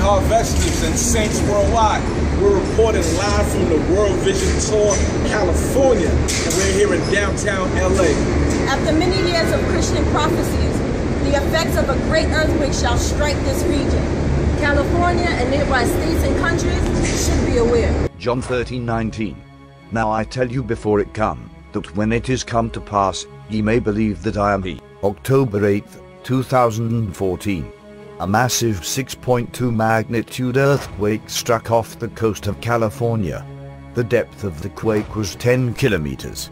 harvesters and saints worldwide. We're reporting live from the World Vision Tour, California, and we're here in downtown LA. After many years of Christian prophecies, the effects of a great earthquake shall strike this region. California and nearby states and countries should be aware. John 13:19. Now I tell you before it come, that when it is come to pass, ye may believe that I am he. October 8, 2014. A massive 6.2 magnitude earthquake struck off the coast of California. The depth of the quake was 10 kilometers.